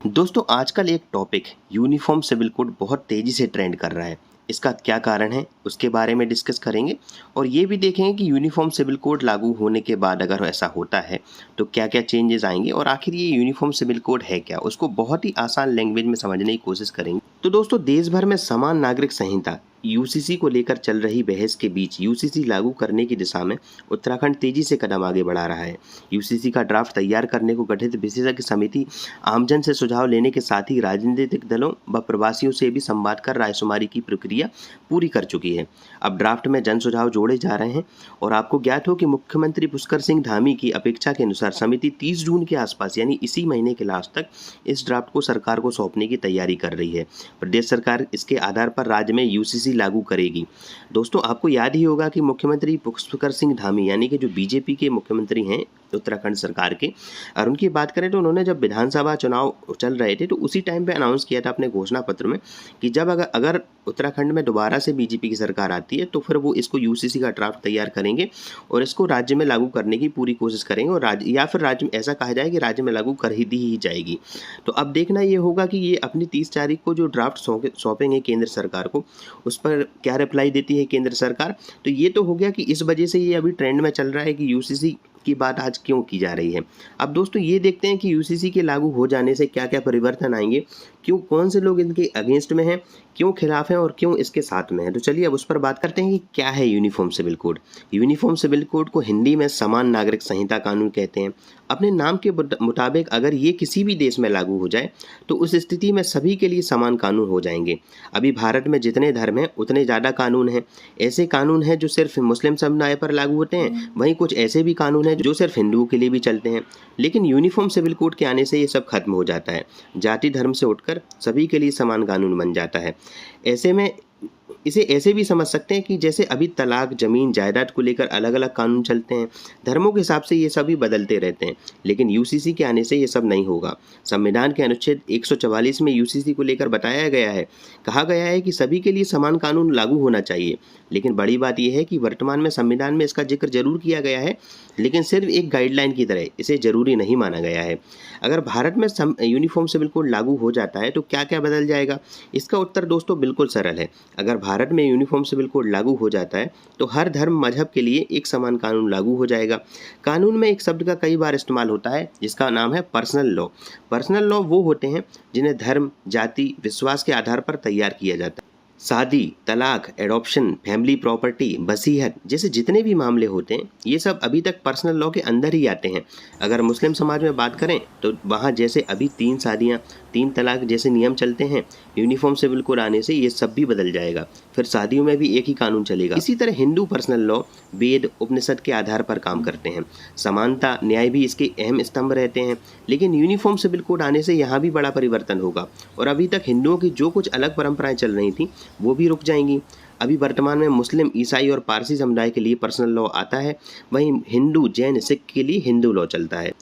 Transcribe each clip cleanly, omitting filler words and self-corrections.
दोस्तों आजकल एक टॉपिक यूनिफॉर्म सिविल कोड बहुत तेज़ी से ट्रेंड कर रहा है। इसका क्या कारण है उसके बारे में डिस्कस करेंगे और ये भी देखेंगे कि यूनिफॉर्म सिविल कोड लागू होने के बाद अगर ऐसा होता है तो क्या क्या चेंजेस आएंगे और आखिर ये यूनिफॉर्म सिविल कोड है क्या, उसको बहुत ही आसान लैंग्वेज में समझने की कोशिश करेंगे। तो दोस्तों देश भर में समान नागरिक संहिता यूसीसी को लेकर चल रही बहस के बीच यूसीसी लागू करने की दिशा में उत्तराखंड तेजी से कदम आगे बढ़ा रहा है। यूसीसी का ड्राफ्ट तैयार करने को गठित विशेषज्ञ समिति आमजन से सुझाव लेने के साथ ही राजनीतिक दलों व प्रवासियों से भी संवाद कर रायशुमारी की प्रक्रिया पूरी कर चुकी है। अब ड्राफ्ट में जन सुझाव जोड़े जा रहे हैं और आपको ज्ञात हो कि मुख्यमंत्री पुष्कर सिंह धामी की अपेक्षा के अनुसार समिति 30 जून के आसपास यानी इसी महीने के लास्ट तक इस ड्राफ्ट को सरकार को सौंपने की तैयारी कर रही है। प्रदेश सरकार इसके आधार पर राज्य में यूसीसी लागू करेगी। दोस्तों आपको याद ही होगा कि मुख्यमंत्री पुष्कर सिंह धामी यानी कि जो बीजेपी के मुख्यमंत्री हैं उत्तराखंड सरकार के, और उनकी बात करें तो उन्होंने जब विधानसभा चुनाव चल रहे थे तो उसी टाइम पे अनाउंस किया था अपने घोषणा पत्र में कि जब अगर उत्तराखंड में दोबारा से बीजेपी की सरकार आती है तो फिर वो इसको यूसीसी का ड्राफ्ट तैयार करेंगे और इसको राज्य में लागू करने की पूरी कोशिश करेंगे और फिर राज्य में ऐसा कहा जाए कि राज्य में लागू कर ही दी ही जाएगी। तो अब देखना ये होगा कि ये अपनी 30 तारीख को जो ड्राफ्ट सौंपेंगे केंद्र सरकार को, उस पर क्या रिप्लाई देती है केंद्र सरकार। तो ये तो हो गया कि इस वजह से ये अभी ट्रेंड में चल रहा है कि यूसीसी की बात आज क्यों की जा रही है। अब दोस्तों ये देखते हैं कि यूसीसी के लागू हो जाने से क्या क्या परिवर्तन आएंगे, क्यों कौन से लोग इनके अगेंस्ट में हैं, क्यों खिलाफ हैं और क्यों इसके साथ में हैं। तो चलिए अब उस पर बात करते हैं कि क्या है uniform civil code. Uniform civil code को हिंदी में समान नागरिक संहिता कानून कहते हैं। अपने नाम के मुताबिक अगर ये किसी भी देश में लागू हो जाए तो उस स्थिति में सभी के लिए समान कानून हो जाएंगे। अभी भारत में जितने धर्म हैं उतने ज़्यादा कानून हैं। ऐसे कानून हैं जो सिर्फ मुस्लिम समुदाय पर लागू होते हैं, वहीं कुछ ऐसे भी कानून हैं जो सिर्फ हिंदुओं के लिए भी चलते हैं। लेकिन यूनिफॉर्म सिविल कोड के आने से ये सब खत्म हो जाता है। जाति धर्म से उठकर सभी के लिए समान कानून बन जाता है। ऐसे में इसे ऐसे भी समझ सकते हैं कि जैसे अभी तलाक, जमीन, जायदाद को लेकर अलग अलग कानून चलते हैं, धर्मों के हिसाब से ये सभी बदलते रहते हैं। लेकिन यूसीसी के आने से ये सब नहीं होगा। संविधान के अनुच्छेद 144 में यूसीसी को लेकर बताया गया है, कहा गया है कि सभी के लिए समान कानून लागू होना चाहिए। लेकिन बड़ी बात यह है कि वर्तमान में संविधान में इसका जिक्र जरूर किया गया है, लेकिन सिर्फ एक गाइडलाइन की तरह इसे जरूरी नहीं माना गया है। अगर भारत में यूनिफॉर्म सिविल कोड लागू हो जाता है तो क्या क्या बदल जाएगा? इसका उत्तर दोस्तों बिल्कुल सरल है। अगर भारत में यूनिफॉर्म सिविल कोड लागू हो जाता है तो हर धर्म मजहब के लिए एक समान कानून लागू हो जाएगा। कानून में एक शब्द का कई बार इस्तेमाल होता है जिसका नाम है पर्सनल लॉ। पर्सनल लॉ वो होते हैं जिन्हें धर्म, जाति, विश्वास के आधार पर तैयार किया जाता है। शादी, तलाक, एडॉप्शन, फैमिली प्रॉपर्टी, वसीयत जैसे जितने भी मामले होते हैं ये सब अभी तक पर्सनल लॉ के अंदर ही आते हैं। अगर मुस्लिम समाज में बात करें तो वहाँ जैसे अभी 3 शादियाँ, 3 तलाक जैसे नियम चलते हैं, यूनिफॉर्म सिविल कोड आने से ये सब भी बदल जाएगा। फिर शादियों में भी एक ही कानून चलेगा। इसी तरह हिंदू पर्सनल लॉ वेद, उपनिषद के आधार पर काम करते हैं। समानता, न्याय भी इसके अहम स्तंभ रहते हैं। लेकिन यूनिफॉर्म सिविल कोड आने से यहाँ भी बड़ा परिवर्तन होगा और अभी तक हिंदुओं की जो कुछ अलग परंपराएं चल रही थी वो भी रुक जाएंगी। अभी वर्तमान में मुस्लिम, ईसाई और पारसी समुदाय के लिए पर्सनल लॉ आता है, वहीं हिंदू, जैन, सिख के लिए हिंदू लॉ चलता है।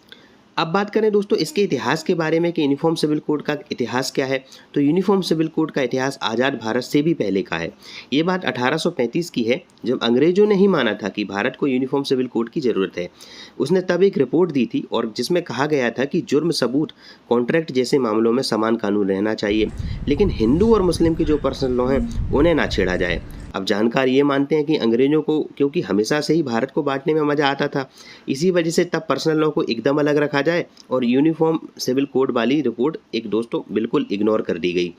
अब बात करें दोस्तों इसके इतिहास के बारे में कि यूनिफॉर्म सिविल कोड का इतिहास क्या है, तो यूनिफॉर्म सिविल कोड का इतिहास आज़ाद भारत से भी पहले का है। ये बात 1835 की है जब अंग्रेजों ने ही माना था कि भारत को यूनिफॉर्म सिविल कोड की ज़रूरत है। उसने तब एक रिपोर्ट दी थी और जिसमें कहा गया था कि जुर्म, सबूत, कॉन्ट्रैक्ट जैसे मामलों में समान कानून रहना चाहिए, लेकिन हिंदू और मुस्लिम के जो पर्सनल लॉ हैं उन्हें ना छेड़ा जाए। अब जानकार ये मानते हैं कि अंग्रेजों को क्योंकि हमेशा से ही भारत को बांटने में मज़ा आता था, इसी वजह से तब पर्सनल लॉ को एकदम अलग रखा जाए और यूनिफॉर्म सिविल कोड वाली रिपोर्ट एक दोस्तों बिल्कुल इग्नोर कर दी गई।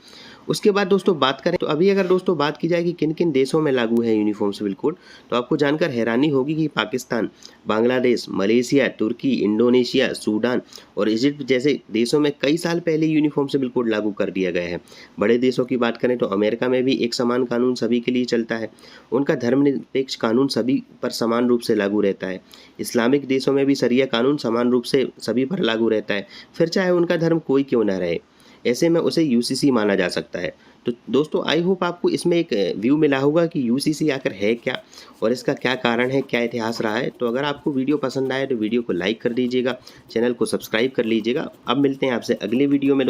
उसके बाद दोस्तों बात करें तो अभी अगर दोस्तों बात की जाए कि किन किन देशों में लागू है यूनिफॉर्म सिविल कोड, तो आपको जानकर हैरानी होगी कि पाकिस्तान, बांग्लादेश, मलेशिया, तुर्की, इंडोनेशिया, सूडान और इजिप्ट जैसे देशों में कई साल पहले यूनिफॉर्म सिविल कोड लागू कर दिया गया है। बड़े देशों की बात करें तो अमेरिका में भी एक समान कानून सभी के लिए चलता है। उनका धर्मनिरपेक्ष कानून सभी पर समान रूप से लागू रहता है। इस्लामिक देशों में भी शरिया कानून समान रूप से सभी पर लागू रहता है, फिर चाहे उनका धर्म कोई क्यों ना रहे। ऐसे में उसे यूसीसी माना जा सकता है। तो दोस्तों आई होप आपको इसमें एक व्यू मिला होगा कि यूसीसी आखिर है क्या और इसका क्या कारण है, क्या इतिहास रहा है। तो अगर आपको वीडियो पसंद आए तो वीडियो को लाइक कर दीजिएगा, चैनल को सब्सक्राइब कर लीजिएगा। अब मिलते हैं आपसे अगले वीडियो में।